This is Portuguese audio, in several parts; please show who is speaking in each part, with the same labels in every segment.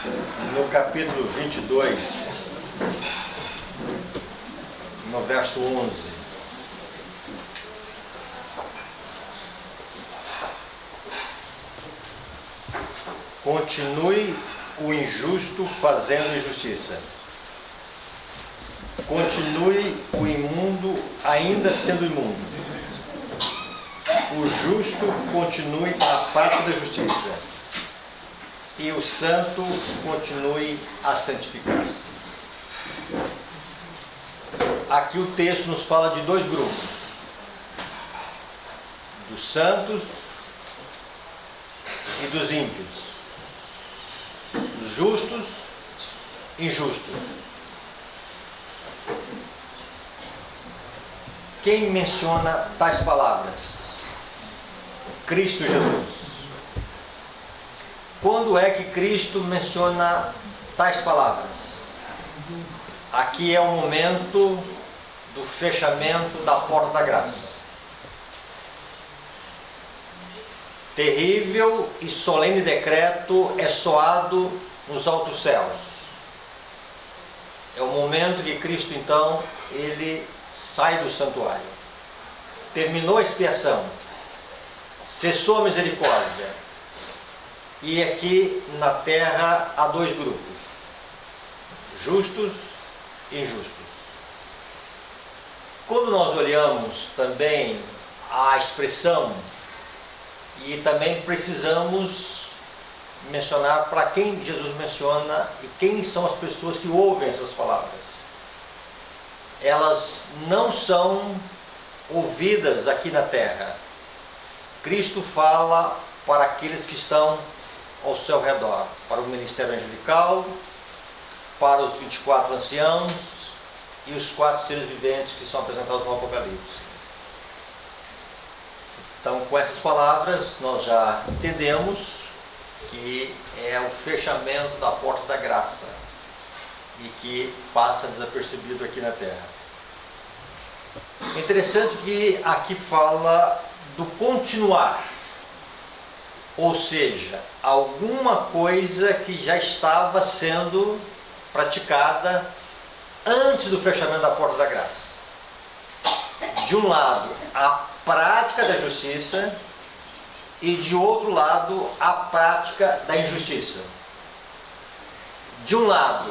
Speaker 1: no capítulo 22, no verso 11. Continue o injusto fazendo injustiça. Continue o imundo ainda sendo imundo. O justo continue a prática da justiça. E o santo continue a santificar-se. Aqui o texto nos fala de dois grupos: dos santos e dos ímpios, dos justos e injustos. Quem menciona tais palavras? Cristo Jesus. Quando é que Cristo menciona tais palavras? Aqui é o momento do fechamento da porta da graça. Terrível e solene decreto é soado nos altos céus. É o momento que Cristo, então, ele sai do santuário. Terminou a expiação. Cessou a misericórdia. E aqui na terra há dois grupos: justos e injustos. Quando nós olhamos também a expressão, e também precisamos mencionar para quem Jesus menciona e quem são as pessoas que ouvem essas palavras. Elas não são ouvidas aqui na terra. Cristo fala para aqueles que estão ao seu redor, para o ministério angelical, para os 24 anciãos e os 4 seres viventes que são apresentados no Apocalipse. Então, com essas palavras, nós já entendemos que é o fechamento da porta da graça e que passa desapercebido aqui na terra. Interessante que aqui fala do continuar, ou seja, alguma coisa que já estava sendo praticada antes do fechamento da porta da graça. De um lado, a prática da justiça, e de outro lado, a prática da injustiça. De um lado,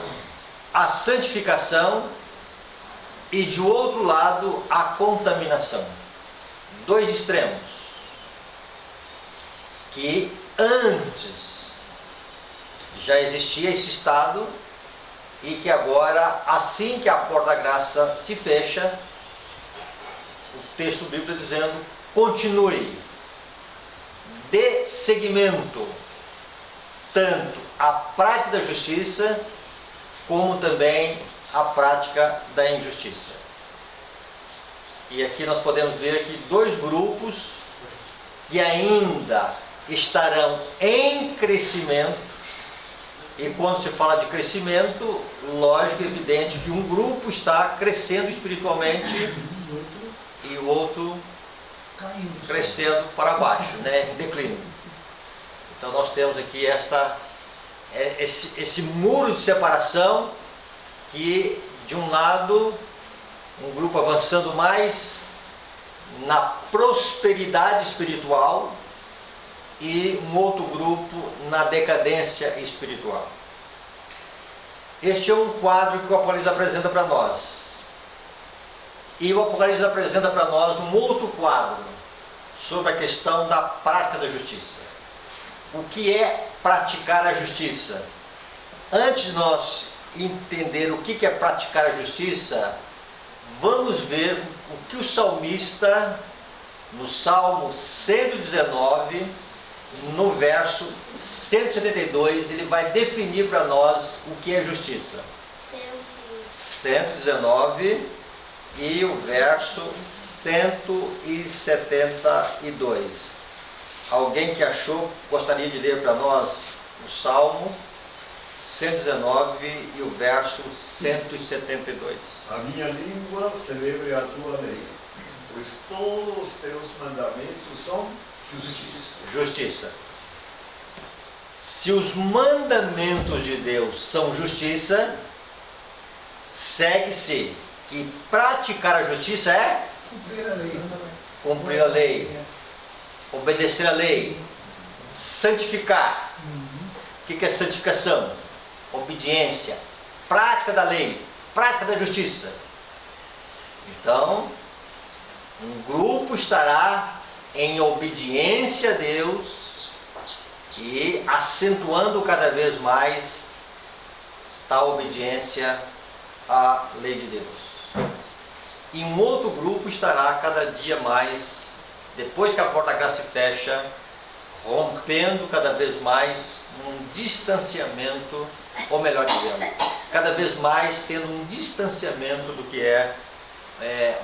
Speaker 1: a santificação, e de outro lado, a contaminação. Dois extremos que antes já existia esse estado e que agora, assim que a porta da graça se fecha, o texto bíblico dizendo: continue, dê seguimento tanto à prática da justiça como também à prática da injustiça. E aqui nós podemos ver aqui dois grupos que ainda estarão em crescimento. E quando se fala de crescimento, lógico e evidente que um grupo está crescendo espiritualmente e o outro crescendo para baixo, em declínio. Então nós temos aqui esse muro de separação, que de um lado um grupo avançando mais na prosperidade espiritual e um outro grupo na decadência espiritual. Este é um quadro que o Apocalipse apresenta para nós. E o Apocalipse apresenta para nós um outro quadro sobre a questão da prática da justiça. O que é praticar a justiça? Antes de nós entender o que é praticar a justiça, vamos ver o que o salmista, no Salmo 119, no verso 172, ele vai definir para nós o que é justiça. 119 e o verso 172. Alguém que achou, gostaria de ler para nós o Salmo 119 e o verso 172.
Speaker 2: A minha língua celebre a tua lei, pois todos os teus mandamentos são justiça.
Speaker 1: Justiça. Se os mandamentos de Deus são justiça, segue-se que praticar a justiça é cumprir a lei, obedecer a lei, santificar. O que é santificação? Obediência, prática da lei, prática da justiça. Então, um grupo estará em obediência a Deus e acentuando cada vez mais tal obediência à lei de Deus. E um outro grupo estará cada dia mais, depois que a porta da graça se fecha, rompendo cada vez mais um distanciamento, ou melhor dizendo, cada vez mais tendo um distanciamento do que é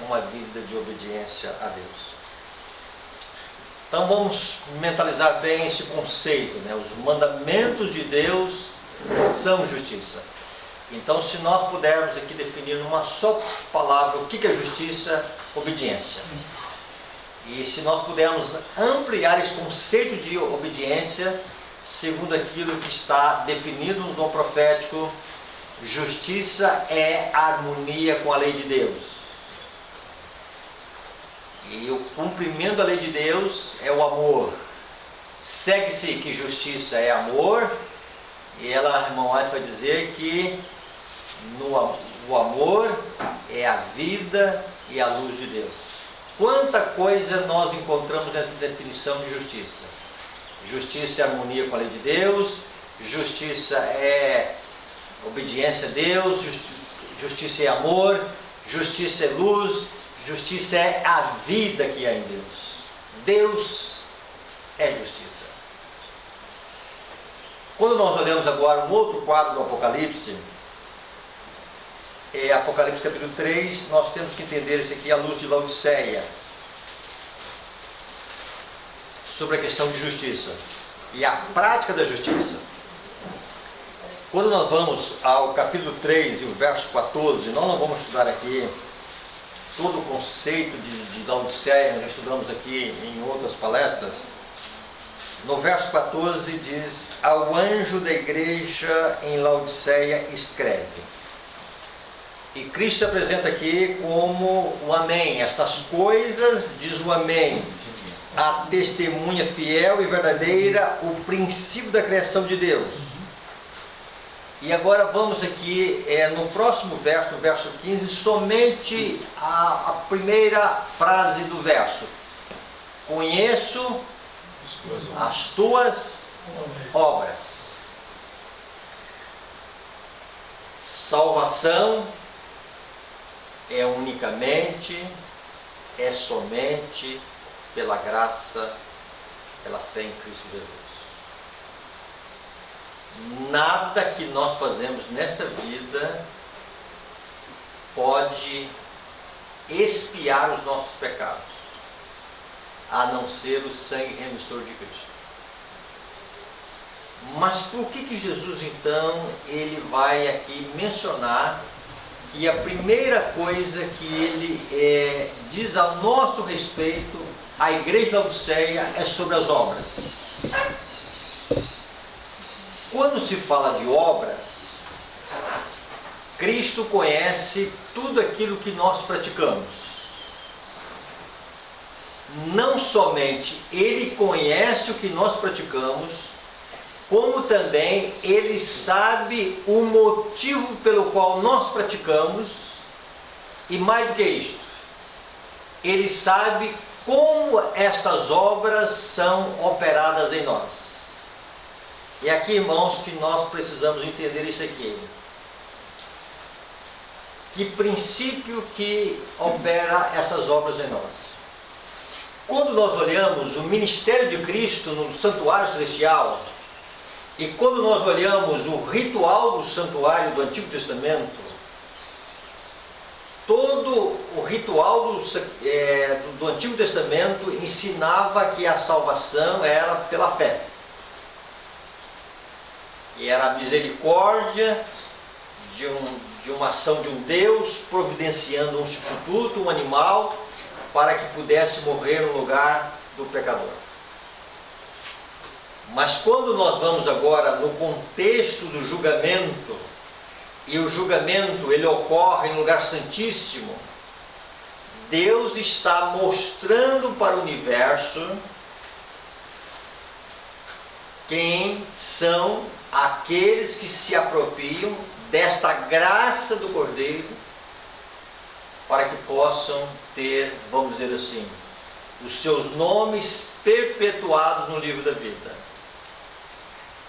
Speaker 1: uma vida de obediência a Deus. Então vamos mentalizar bem esse conceito, né? Os mandamentos de Deus são justiça. Então, se nós pudermos aqui definir numa só palavra o que é justiça, obediência. E se nós pudermos ampliar esse conceito de obediência, segundo aquilo que está definido no dom profético, justiça é harmonia com a lei de Deus. E o cumprimento da lei de Deus é o amor. Segue-se que justiça é amor, e ela, irmão White, vai dizer que o amor é a vida e a luz de Deus. Quanta coisa nós encontramos nessa definição de justiça. Justiça é harmonia com a lei de Deus, justiça é obediência a Deus, justiça é amor, justiça é luz, justiça é a vida que há em Deus. Deus é justiça. Quando nós olhamos agora um outro quadro do Apocalipse, Apocalipse capítulo 3, nós temos que entender isso aqui à luz de Laodiceia, sobre a questão de justiça e a prática da justiça. Quando nós vamos ao capítulo 3 e o verso 14, nós não vamos estudar aqui todo o conceito de Laodiceia, nós já estudamos aqui em outras palestras. No verso 14 diz: ao anjo da igreja em Laodiceia escreve. E Cristo se apresenta aqui como o Amém. Essas coisas, diz o Amém, a testemunha fiel e verdadeira, o princípio da criação de Deus. E agora vamos aqui no próximo verso, no verso 15, somente a primeira frase do verso. Conheço as tuas obras. Salvação é unicamente, é somente pela graça, pela fé em Cristo Jesus. Nada que nós fazemos nesta vida pode expiar os nossos pecados, a não ser o sangue remissor de Cristo. Mas por que Jesus então ele vai aqui mencionar que a primeira coisa que ele diz a nosso respeito à igreja da Laodiceia é sobre as obras? Quando se fala de obras, Cristo conhece tudo aquilo que nós praticamos. Não somente Ele conhece o que nós praticamos, como também Ele sabe o motivo pelo qual nós praticamos, e mais do que isto, Ele sabe como estas obras são operadas em nós. E aqui, irmãos, que nós precisamos entender isso aqui. Que princípio que opera essas obras em nós? Quando nós olhamos o ministério de Cristo no santuário celestial, e quando nós olhamos o ritual do santuário do Antigo Testamento, todo o ritual do Antigo Testamento ensinava que a salvação era pela fé. E era a misericórdia de uma ação de um Deus providenciando um substituto, um animal, para que pudesse morrer no lugar do pecador. Mas quando nós vamos agora no contexto do julgamento, e o julgamento ele ocorre em lugar santíssimo, Deus está mostrando para o universo quem são aqueles que se apropriam desta graça do Cordeiro, para que possam ter, vamos dizer assim, os seus nomes perpetuados no livro da vida.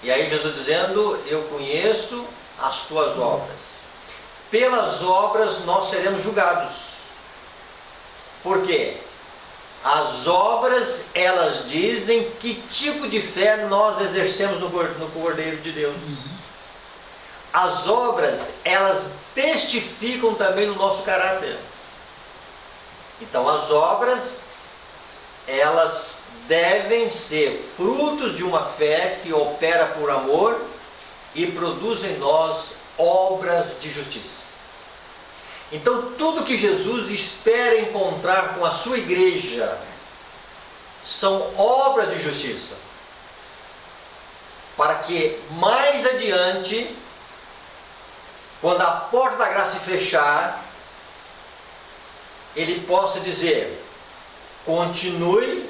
Speaker 1: E aí Jesus dizendo: eu conheço as tuas obras. Pelas obras nós seremos julgados. Por quê? As obras, elas dizem que tipo de fé nós exercemos no Cordeiro de Deus. As obras, elas testificam também no nosso caráter. Então as obras, elas devem ser frutos de uma fé que opera por amor e produz em nós obras de justiça. Então tudo que Jesus espera encontrar com a sua igreja são obras de justiça, para que mais adiante, quando a porta da graça se fechar, ele possa dizer: continue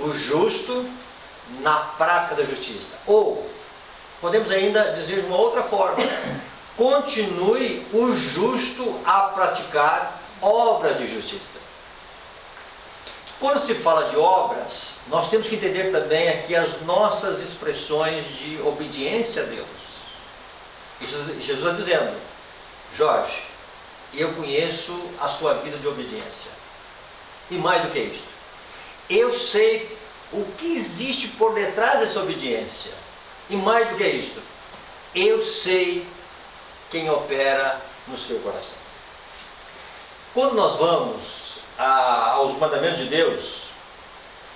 Speaker 1: o justo na prática da justiça. Ou, podemos ainda dizer de uma outra forma: continue o justo a praticar obras de justiça. Quando se fala de obras, nós temos que entender também aqui as nossas expressões de obediência a Deus. Jesus está dizendo: Jorge, eu conheço a sua vida de obediência. E mais do que isso, eu sei o que existe por detrás dessa obediência. E mais do que isso, eu sei quem opera no seu coração. Quando nós vamos aos mandamentos de Deus,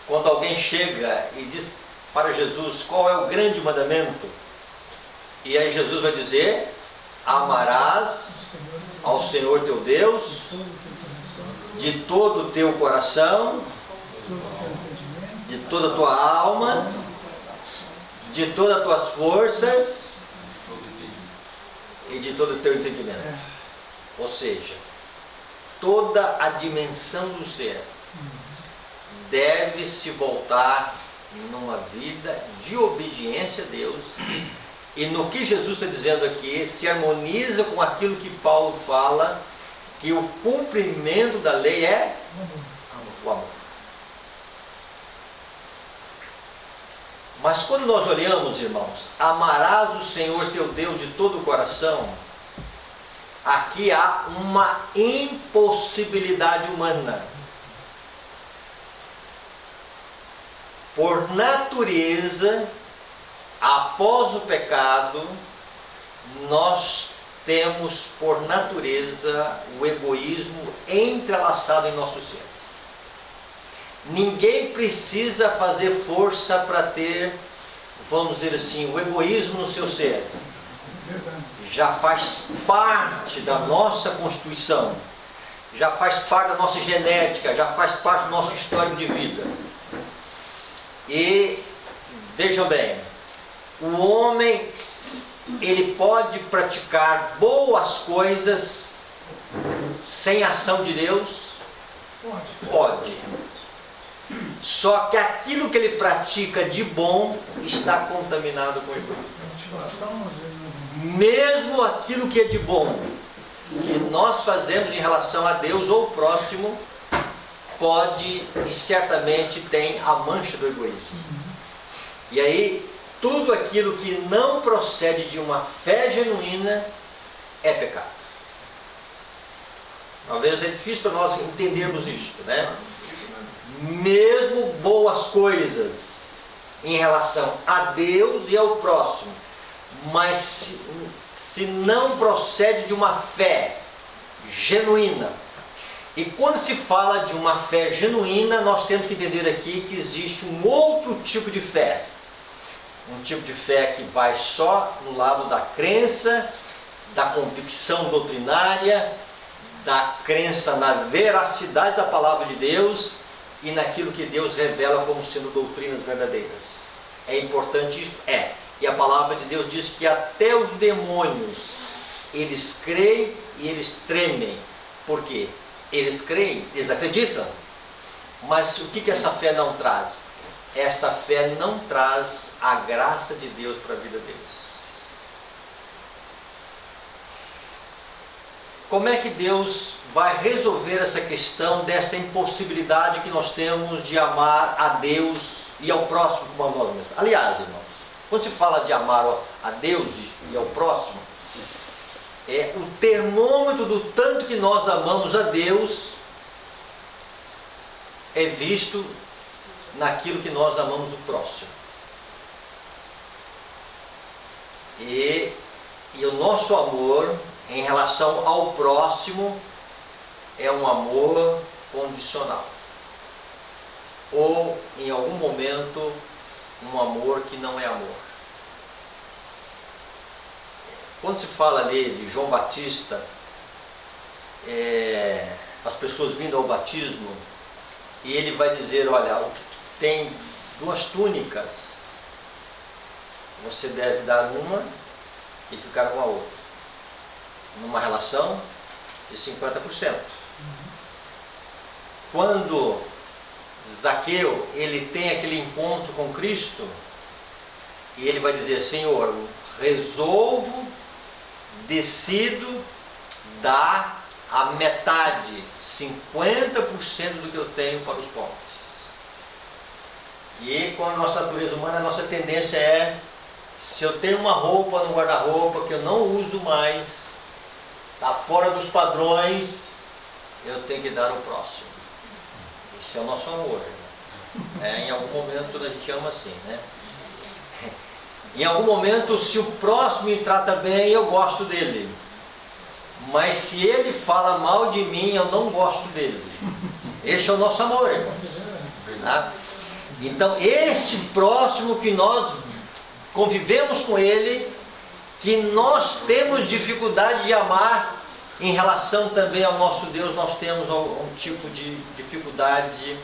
Speaker 1: quando alguém chega e diz para Jesus qual é o grande mandamento, e aí Jesus vai dizer: amarás ao Senhor teu Deus de todo o teu coração, de toda a tua alma, de todas as tuas forças e de todo o teu entendimento. Ou seja, toda a dimensão do ser deve se voltar numa vida de obediência a Deus, e no que Jesus está dizendo aqui se harmoniza com aquilo que Paulo fala, que o cumprimento da lei é o amor. Mas quando nós olhamos, irmãos, amarás o Senhor teu Deus de todo o coração, aqui há uma impossibilidade humana. Por natureza, após o pecado, nós temos por natureza o egoísmo entrelaçado em nosso ser. Ninguém precisa fazer força para ter, vamos dizer assim, o egoísmo no seu ser. Já faz parte da nossa constituição, já faz parte da nossa genética, já faz parte do nosso histórico de vida. E vejam bem, o homem, ele pode praticar boas coisas sem ação de Deus? Pode. Só que aquilo que ele pratica de bom está contaminado com egoísmo. Mesmo aquilo que é de bom, que nós fazemos em relação a Deus ou o próximo, pode e certamente tem a mancha do egoísmo. E aí, tudo aquilo que não procede de uma fé genuína é pecado. Talvez é difícil para nós entendermos isto, né? Mesmo boas coisas em relação a Deus e ao próximo, mas se não procede de uma fé genuína. E quando se fala de uma fé genuína, nós temos que entender aqui que existe um outro tipo de fé. Um tipo de fé que vai só no lado da crença, da convicção doutrinária, da crença na veracidade da palavra de Deus e naquilo que Deus revela como sendo doutrinas verdadeiras. É importante isso? É. E a palavra de Deus diz que até os demônios, eles creem e eles tremem. Por quê? Eles creem, eles acreditam. Mas o que essa fé não traz? Esta fé não traz a graça de Deus para a vida deles. Como é que Deus vai resolver essa questão dessa impossibilidade que nós temos de amar a Deus e ao próximo como a nós mesmos? Aliás, irmãos, quando se fala de amar a Deus e ao próximo, o termômetro do tanto que nós amamos a Deus é visto naquilo que nós amamos o próximo. E o nosso amor em relação ao próximo é um amor condicional. Ou, em algum momento, um amor que não é amor. Quando se fala ali de João Batista, as pessoas vindo ao batismo, e ele vai dizer, olha, tem 2 túnicas, você deve dar uma e ficar com a outra. Numa relação de 50%. Quando Zaqueu, ele tem aquele encontro com Cristo, e ele vai dizer, Senhor, resolvo, decido dar a metade, 50% do que eu tenho para os pobres. E com a nossa natureza humana, a nossa tendência é, se eu tenho uma roupa no guarda-roupa que eu não uso mais, está fora dos padrões, eu tenho que dar ao próximo. Esse é o nosso amor. Em algum momento a gente ama assim, né? Em algum momento, se o próximo me trata bem, eu gosto dele. Mas se ele fala mal de mim, eu não gosto dele. Esse é o nosso amor, irmãos. Tá? Então, este próximo que nós convivemos com ele, que nós temos dificuldade de amar, em relação também ao nosso Deus, nós temos um tipo de dificuldade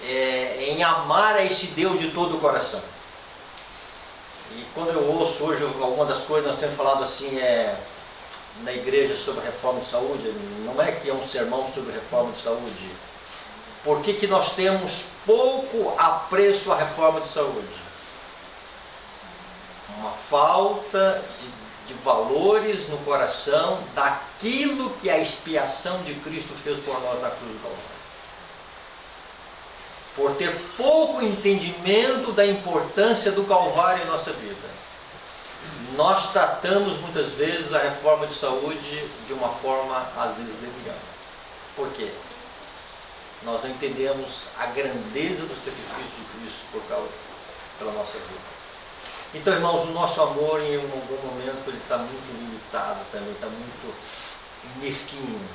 Speaker 1: em amar a esse Deus de todo o coração. E quando eu ouço hoje alguma das coisas, nós temos falado assim, na igreja sobre a reforma de saúde, não é que é um sermão sobre reforma de saúde. Por que nós temos pouco apreço à reforma de saúde? Uma falta de valores no coração daquilo que a expiação de Cristo fez por nós na cruz do Calvário. Por ter pouco entendimento da importância do Calvário em nossa vida, nós tratamos muitas vezes a reforma de saúde de uma forma, às vezes, leviana. Por quê? Nós não entendemos a grandeza do sacrifício de Cristo pela nossa vida. Então, irmãos, o nosso amor em algum momento ele está muito limitado também, está muito mesquinho.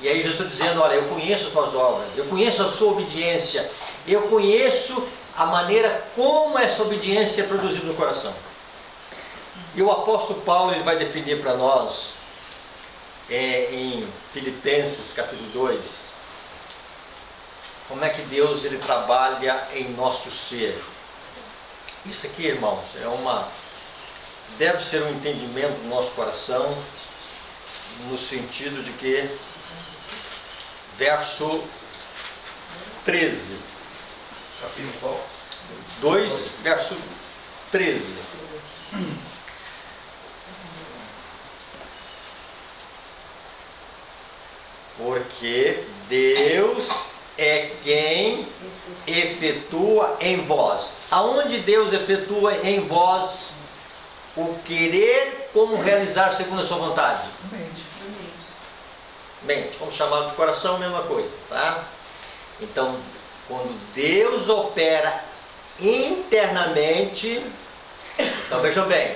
Speaker 1: E aí Jesus está dizendo, olha, eu conheço as tuas obras, eu conheço a sua obediência, eu conheço a maneira como essa obediência é produzida no coração. E o apóstolo Paulo ele vai definir para nós, em Filipenses capítulo 2, como é que Deus ele trabalha em nosso ser. Isso aqui, irmãos, deve ser um entendimento do nosso coração, no sentido de que, verso 13,
Speaker 2: capítulo qual?
Speaker 1: 2, verso 13. Porque Deus é quem efetua em vós. Aonde Deus efetua em vós o querer como realizar segundo a sua vontade? Mente. Vamos chamar de coração, mesma coisa, tá? Então, quando Deus opera internamente, então vejam bem,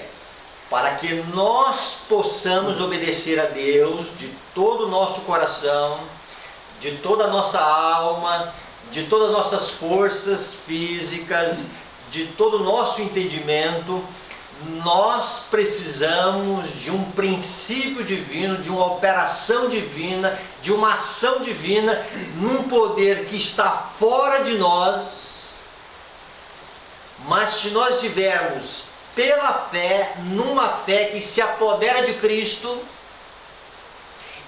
Speaker 1: para que nós possamos obedecer a Deus de todo o nosso coração, de toda a nossa alma, de todas as nossas forças físicas, de todo o nosso entendimento, nós precisamos de um princípio divino, de uma operação divina, de uma ação divina, num poder que está fora de nós, Mas se nós estivermos pela fé, numa fé que se apodera de Cristo,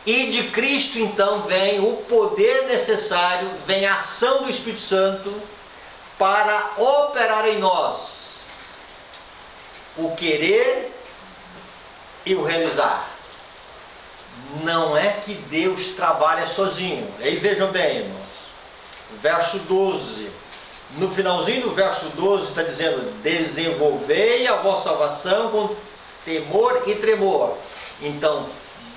Speaker 1: e de Cristo então vem o poder necessário, vem a ação do Espírito Santo para operar em nós o querer e o realizar. Não é que Deus trabalha sozinho. Aí vejam bem, irmãos, verso 12, no finalzinho do verso 12 está dizendo: desenvolvei a vossa salvação com temor e tremor. Então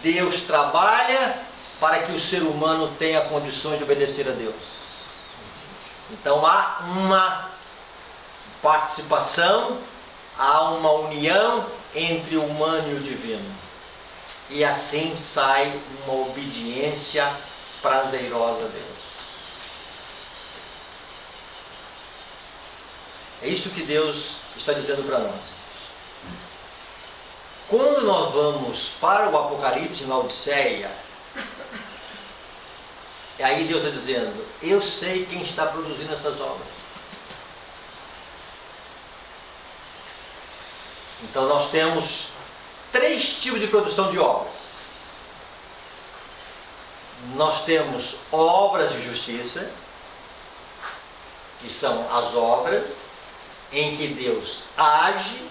Speaker 1: Deus trabalha para que o ser humano tenha condições de obedecer a Deus. Então há uma participação, há uma união entre o humano e o divino. E assim sai uma obediência prazerosa a Deus. É isso que Deus está dizendo para nós. Quando nós vamos para o Apocalipse, na Odisseia, aí Deus está dizendo: eu sei quem está produzindo essas obras. Então nós temos 3 tipos de produção de obras. Nós temos obras de justiça, que são as obras em que Deus age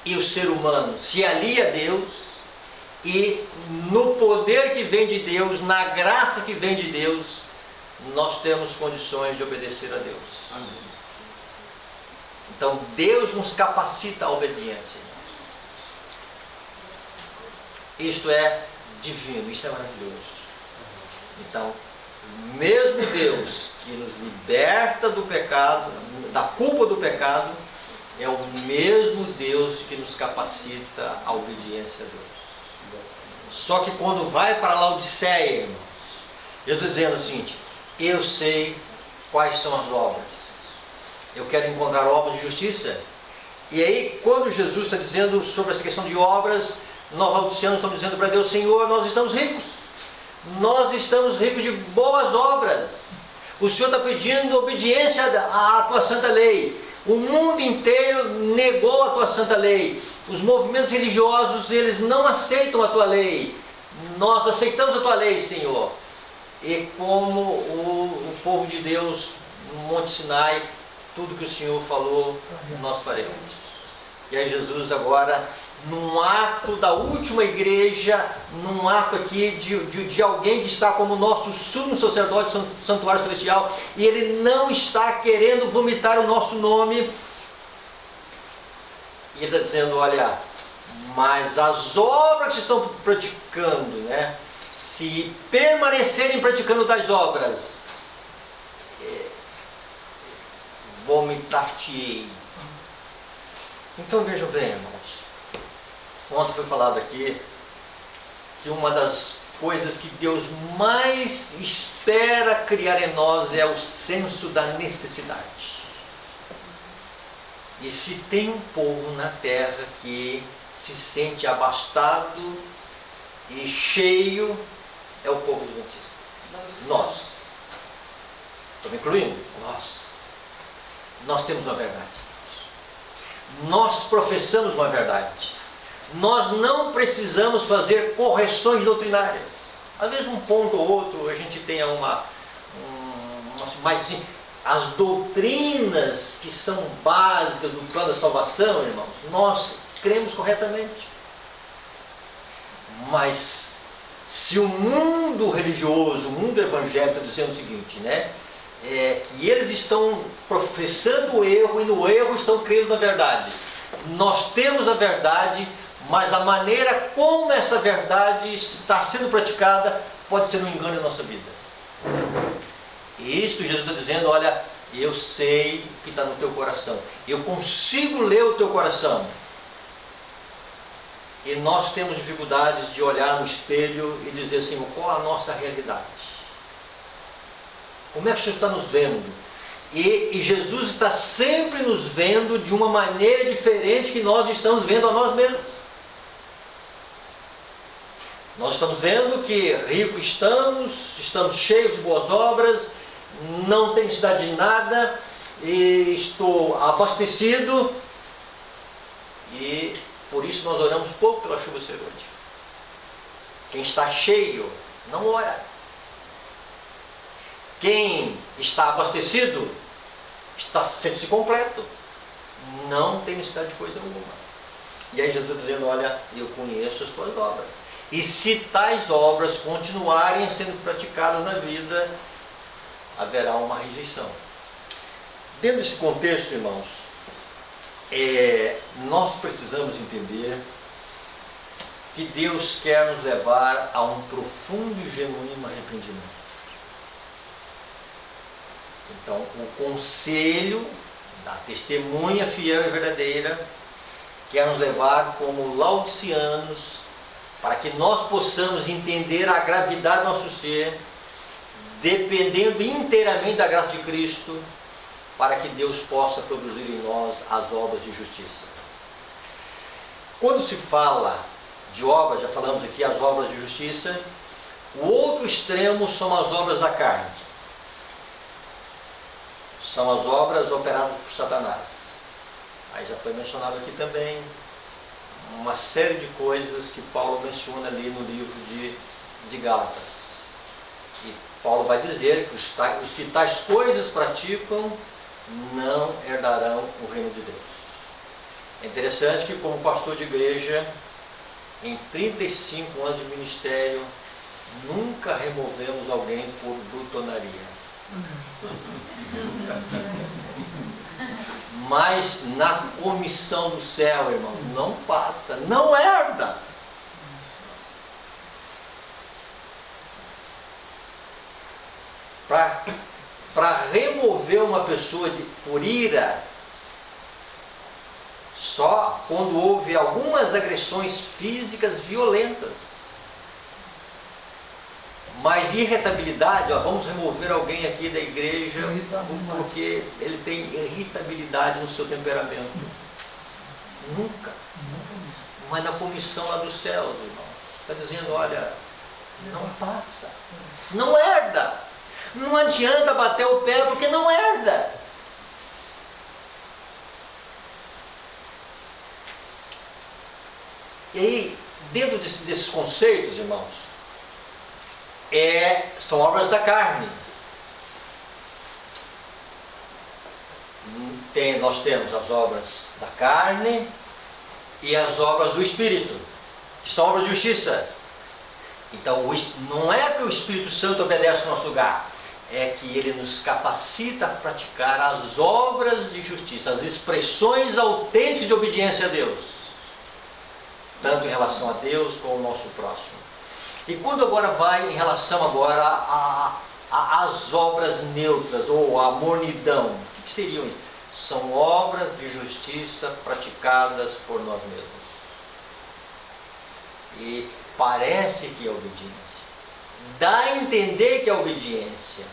Speaker 1: e o ser humano se alia a Deus, e no poder que vem de Deus, na graça que vem de Deus, nós temos condições de obedecer a Deus. Amém. Então Deus nos capacita à obediência. Isto é divino, isto é maravilhoso. Então, mesmo Deus que nos liberta do pecado, da culpa do pecado, é o mesmo Deus que nos capacita à obediência a Deus. Só que quando vai para a Laodiceia, irmãos, Deus está dizendo o seguinte: eu sei quais são as obras. Eu quero encontrar obras de justiça. E aí, quando Jesus está dizendo sobre essa questão de obras, nós laodiceanos estamos dizendo para Deus: Senhor, nós estamos ricos. Nós estamos ricos de boas obras. O Senhor está pedindo obediência à tua santa lei. O mundo inteiro negou a tua santa lei. Os movimentos religiosos, eles não aceitam a tua lei. Nós aceitamos a tua lei, Senhor. E como o povo de Deus no Monte Sinai, tudo que o Senhor falou, nós faremos. E aí Jesus agora, num ato da última igreja, num ato aqui de alguém que está como nosso sumo sacerdote, santuário celestial, e ele não está querendo vomitar o nosso nome, e ele está dizendo: olha, mas as obras que estão praticando, né, se permanecerem praticando tais obras, vomitar-te-ei. Então vejam bem, irmãos, ontem foi falado aqui que uma das coisas que Deus mais espera criar em nós é o senso da necessidade. E se tem um povo na terra que se sente abastado e cheio, é o povo adventista. Nós. Estou me incluindo? Nós temos uma verdade. Nós professamos uma verdade. Nós não precisamos fazer correções doutrinárias. Às vezes um ponto ou outro a gente tenha mas assim, as doutrinas que são básicas do plano da salvação, irmãos, nós cremos corretamente. Mas se o mundo religioso, o mundo evangélico está dizendo o seguinte, né? Que eles estão professando o erro e no erro estão crendo na verdade. Nós temos a verdade, mas a maneira como essa verdade está sendo praticada pode ser um engano em nossa vida. E isto Jesus está dizendo: olha, eu sei o que está no teu coração, eu consigo ler o teu coração. E nós temos dificuldades de olhar no espelho e dizer assim: qual a nossa realidade? Como é que o Senhor está nos vendo? E Jesus está sempre nos vendo de uma maneira diferente que nós estamos vendo a nós mesmos. Nós estamos vendo que ricos estamos cheios de boas obras, não tem necessidade de nada, e estou abastecido, e por isso nós oramos pouco pela chuva serôdia. Quem está cheio não ora. Quem está abastecido está sente-se completo, não tem necessidade de coisa alguma. E aí Jesus dizendo: olha, eu conheço as tuas obras, e se tais obras continuarem sendo praticadas na vida, haverá uma rejeição. Dentro desse contexto, irmãos, nós precisamos entender que Deus quer nos levar a um profundo e genuíno arrependimento. Então, o conselho da testemunha fiel e verdadeira quer nos levar como laodiceanos, para que nós possamos entender a gravidade do nosso ser, dependendo inteiramente da graça de Cristo, para que Deus possa produzir em nós as obras de justiça. Quando se fala de obras, já falamos aqui as obras de justiça, o outro extremo são as obras da carne. São as obras operadas por Satanás. Aí já foi mencionado aqui também uma série de coisas que Paulo menciona ali no livro de Gálatas. E Paulo vai dizer que os que tais coisas praticam não herdarão o reino de Deus. É interessante que, como pastor de igreja, em 35 anos de ministério, nunca removemos alguém por glutonaria. Mas na comissão do céu, irmão, não passa, não herda. Para remover uma pessoa por ira, só quando houve algumas agressões físicas violentas. Mas irritabilidade, vamos remover alguém aqui da igreja porque ele tem irritabilidade no seu temperamento. Nunca. Mas na comissão lá dos céus, irmãos, está dizendo: olha, não passa, não herda. Não adianta bater o pé porque não herda. E aí, dentro desses conceitos, irmãos, são obras da carne. Nós temos as obras da carne e as obras do Espírito, que são obras de justiça. Então, não é que o Espírito Santo obedece no nosso lugar, é que ele nos capacita a praticar as obras de justiça, as expressões autênticas de obediência a Deus, tanto em relação a Deus como ao nosso próximo. E quando agora vai em relação agora às obras neutras, ou a mornidão, o que seriam isso? São obras de justiça praticadas por nós mesmos. E parece que é obediência. Dá a entender que é obediência.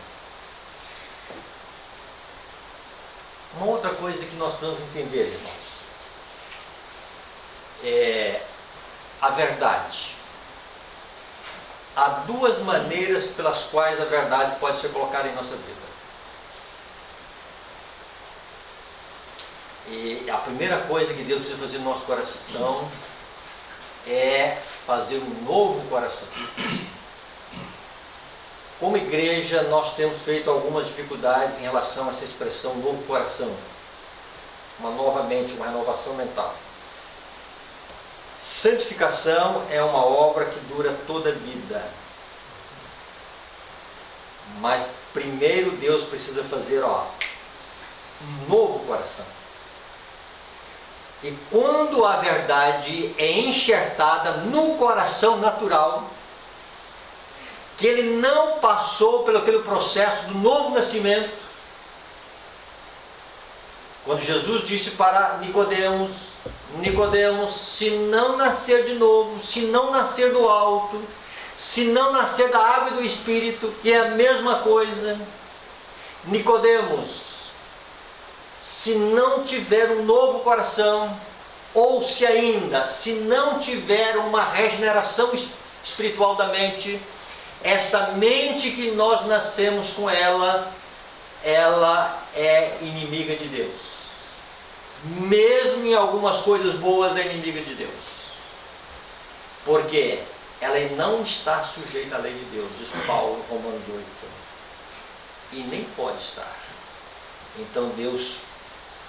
Speaker 1: Uma outra coisa que nós precisamos entender, irmãos, é a verdade. Há duas maneiras pelas quais a verdade pode ser colocada em nossa vida. E a primeira coisa que Deus precisa fazer no nosso coração é fazer um novo coração. Como igreja, nós temos feito algumas dificuldades em relação a essa expressão novo coração. Uma nova mente, uma renovação mental. Santificação é uma obra que dura toda a vida. Mas primeiro Deus precisa fazer um novo coração. E quando a verdade é enxertada no coração natural, que ele não passou pelo aquele processo do novo nascimento, quando Jesus disse para Nicodemos, se não nascer de novo, se não nascer do alto, se não nascer da água e do Espírito, que é a mesma coisa, Nicodemos, se não tiver um novo coração, ou se não tiver uma regeneração espiritual da mente, esta mente que nós nascemos com ela ela é inimiga de Deus. Mesmo em algumas coisas boas, é inimiga de Deus. Por quê? Ela não está sujeita à lei de Deus, diz Paulo, Romanos 8. E nem pode estar. Então Deus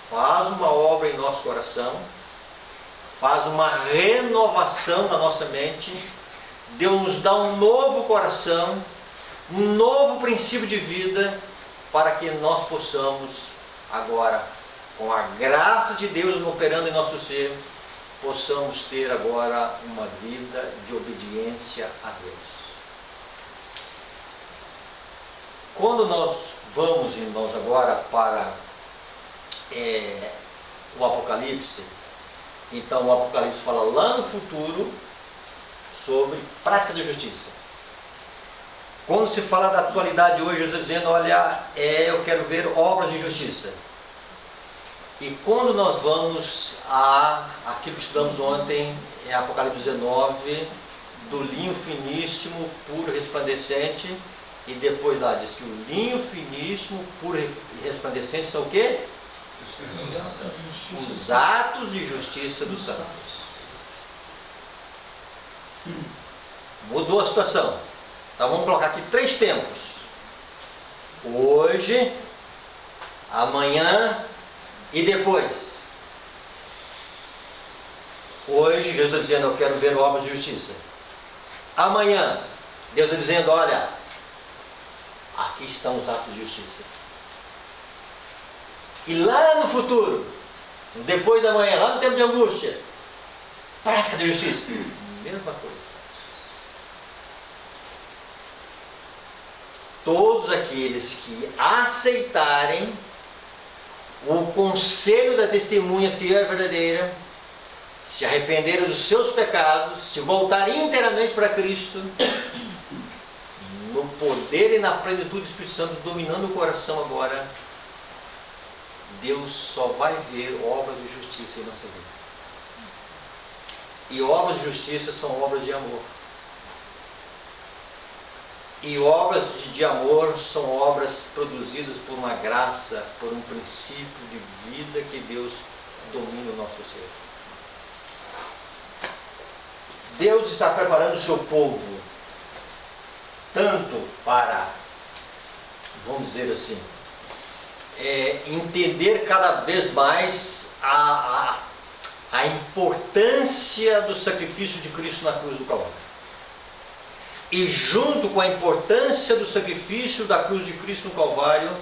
Speaker 1: faz uma obra em nosso coração, faz uma renovação na nossa mente, Deus nos dá um novo coração, um novo princípio de vida, para que nós possamos agora, com a graça de Deus operando em nosso ser, possamos ter agora uma vida de obediência a Deus. Quando nós vamos, irmãos, agora para o Apocalipse, então o Apocalipse fala lá no futuro sobre prática da justiça. Quando se fala da atualidade hoje, Jesus dizendo, olha, eu quero ver obras de justiça. E quando nós vamos aquilo que estudamos ontem, Apocalipse 19, do linho finíssimo, puro, resplandecente, e depois lá diz que o linho finíssimo, puro e resplandecente são o quê? Os atos de justiça dos santos. Mudou a situação. Então vamos colocar aqui 3 tempos. Hoje, amanhã e depois. Hoje, Jesus está dizendo, eu quero ver obras de justiça. Amanhã, Deus está dizendo, olha, aqui estão os atos de justiça. E lá no futuro, depois da manhã, lá no tempo de angústia, prática de justiça. Mesma coisa. Todos aqueles que aceitarem o conselho da testemunha fiel e verdadeira, se arrependerem dos seus pecados, se voltarem inteiramente para Cristo, no poder e na plenitude do Espírito Santo, dominando o coração agora, Deus só vai ver obras de justiça em nossa vida. E obras de justiça são obras de amor. E obras de amor são obras produzidas por uma graça, por um princípio de vida que Deus domina o nosso ser. Deus está preparando o seu povo tanto para, vamos dizer assim, entender cada vez mais a importância do sacrifício de Cristo na cruz do Calvário. E junto com a importância do sacrifício da cruz de Cristo no Calvário,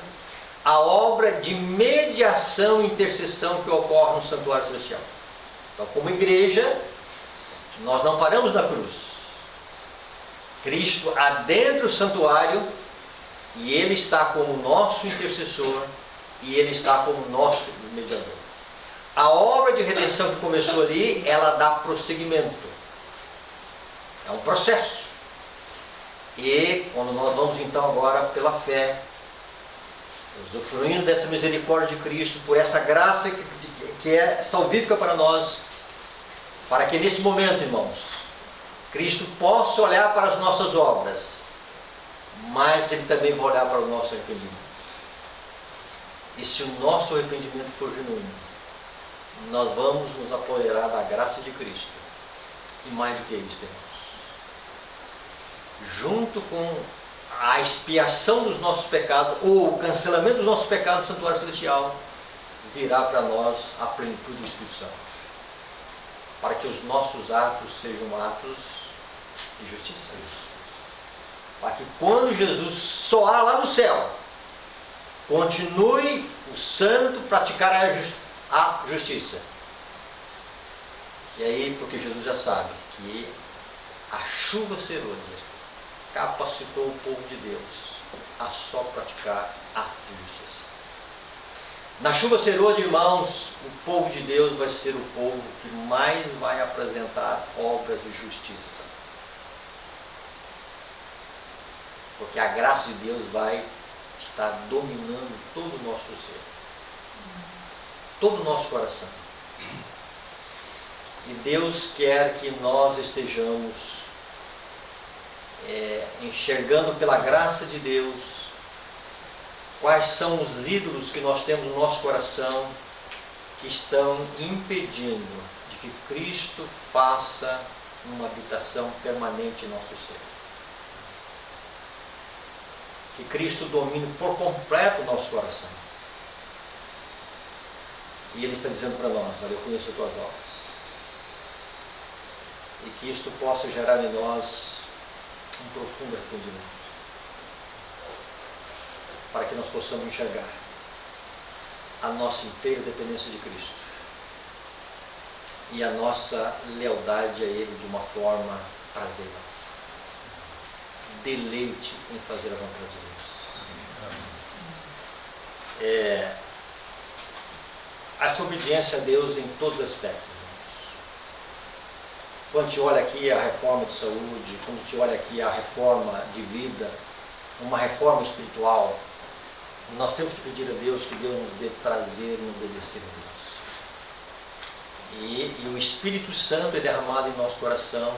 Speaker 1: a obra de mediação e intercessão que ocorre no santuário celestial. Então, como igreja, nós não paramos na cruz. Cristo adentra o santuário e Ele está como nosso intercessor e Ele está como nosso mediador. A obra de redenção que começou ali, ela dá prosseguimento. É um processo. E quando nós vamos então agora pela fé, usufruindo dessa misericórdia de Cristo, por essa graça que é salvífica para nós, para que nesse momento, irmãos, Cristo possa olhar para as nossas obras, mas Ele também vai olhar para o nosso arrependimento. E se o nosso arrependimento for genuíno, nós vamos nos apoderar da graça de Cristo. E mais do que isso, irmãos, junto com a expiação dos nossos pecados, ou o cancelamento dos nossos pecados no santuário celestial, virá para nós a plenitude do Espírito Santo, para que os nossos atos sejam atos de justiça, para que quando Jesus soar lá no céu, continue o santo praticar a justiça. E aí, porque Jesus já sabe que a chuva serôdia capacitou o povo de Deus a só praticar atos de justiça. Na chuva serôdia, irmãos, o povo de Deus vai ser o povo que mais vai apresentar obras de justiça. Porque a graça de Deus vai estar dominando todo o nosso ser, todo o nosso coração. E Deus quer que nós estejamos enxergando pela graça de Deus Quais são os ídolos que nós temos no nosso coração que estão impedindo de que Cristo faça uma habitação permanente em nosso ser? Que Cristo domine por completo o nosso coração. E Ele está dizendo para nós: olha, eu conheço as tuas obras. E que isto possa gerar em nós um profundo arrependimento, para que nós possamos enxergar a nossa inteira dependência de Cristo e a nossa lealdade a Ele de uma forma prazerosa. Deleite em fazer a vontade de Deus. Essa obediência a Deus em todos os aspectos. Quando a gente olha aqui a reforma de saúde, quando a gente olha aqui a reforma de vida, uma reforma espiritual, nós temos que pedir a Deus que Deus nos dê prazer em obedecer a Deus. E o Espírito Santo é derramado em nosso coração,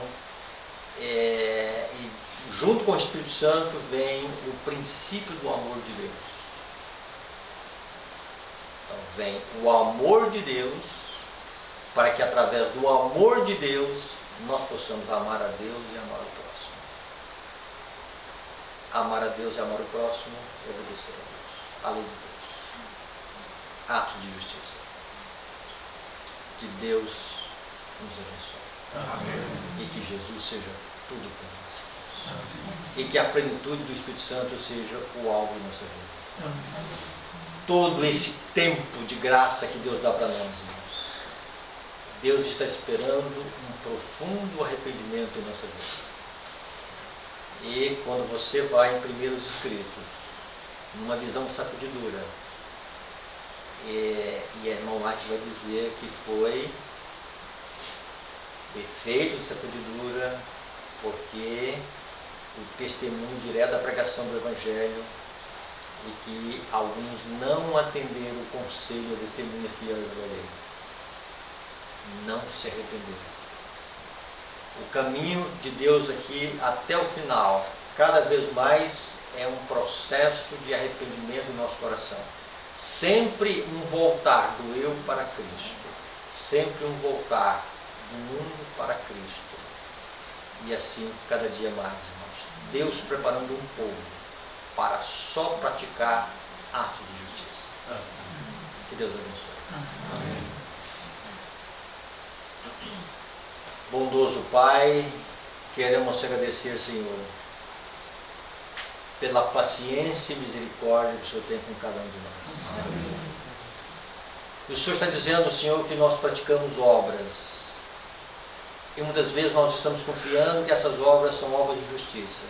Speaker 1: e junto com o Espírito Santo vem o princípio do amor de Deus. Então vem o amor de Deus, para que através do amor de Deus nós possamos amar a Deus e amar o próximo. Amar a Deus e amar o próximo e obedecer a Deus, a lei de Deus. Atos de justiça. Que Deus nos abençoe.
Speaker 2: Amém.
Speaker 1: E que Jesus seja tudo para nós. Amém. E que a plenitude do Espírito Santo seja o alvo de nossa vida. Amém. Todo esse tempo de graça que Deus dá para nós, irmãos. Deus está esperando um profundo arrependimento em nossa vida. E quando você vai imprimir os escritos, numa visão de sacudidura, e a irmã White vai dizer que foi efeito de sacudidura, porque o testemunho direto da pregação do Evangelho, e que alguns não atenderam o conselho da testemunha fiel da lei. Não se arrependeram. O caminho de Deus aqui até o final, cada vez mais, é um processo de arrependimento no nosso coração. Sempre um voltar do eu para Cristo. Sempre um voltar do mundo para Cristo. E assim, cada dia mais, irmãos. Deus preparando um povo para só praticar atos de justiça. Que Deus abençoe. Amém. Bondoso Pai, queremos te agradecer, Senhor, pela paciência e misericórdia que o Senhor tem com cada um de nós. Amém. E o Senhor está dizendo, Senhor, que nós praticamos obras. E muitas vezes nós estamos confiando que essas obras são obras de justiça.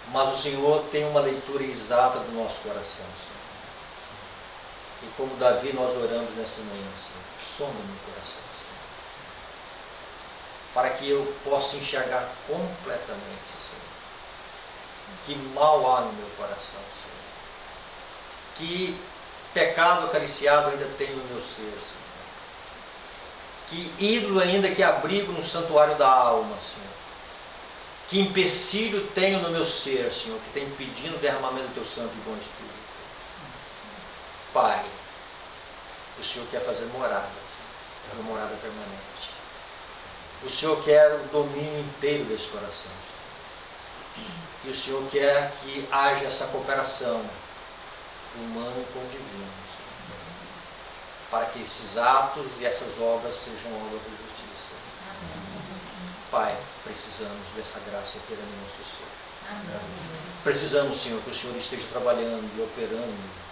Speaker 1: Mas o Senhor tem uma leitura exata do nosso coração, Senhor. E como Davi nós oramos nessa manhã, Senhor, sonda no coração, Senhor, para que eu possa enxergar completamente, Senhor, que mal há no meu coração, Senhor, que pecado acariciado ainda tem no meu ser, Senhor, que ídolo ainda que abrigo no santuário da alma, Senhor, que empecilho tenho no meu ser, Senhor, que tem impedindo o derramamento do Teu Santo e Bom Espírito. Pai, o Senhor quer fazer morada, Senhor, uma morada permanente. O Senhor quer o domínio inteiro desse coração, Senhor. E o Senhor quer que haja essa cooperação humana com o divino, Senhor, para que esses atos e essas obras sejam obras de justiça. Pai, precisamos dessa graça operando em nosso ser. Precisamos, Senhor, que o Senhor esteja trabalhando e operando.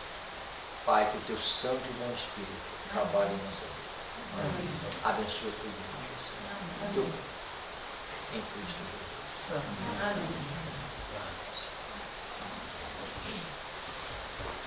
Speaker 1: Pai, que o Teu Santo e Bom Espírito trabalhe em nossa vida. Abençoa tudo, Senhor, em Cristo Jesus.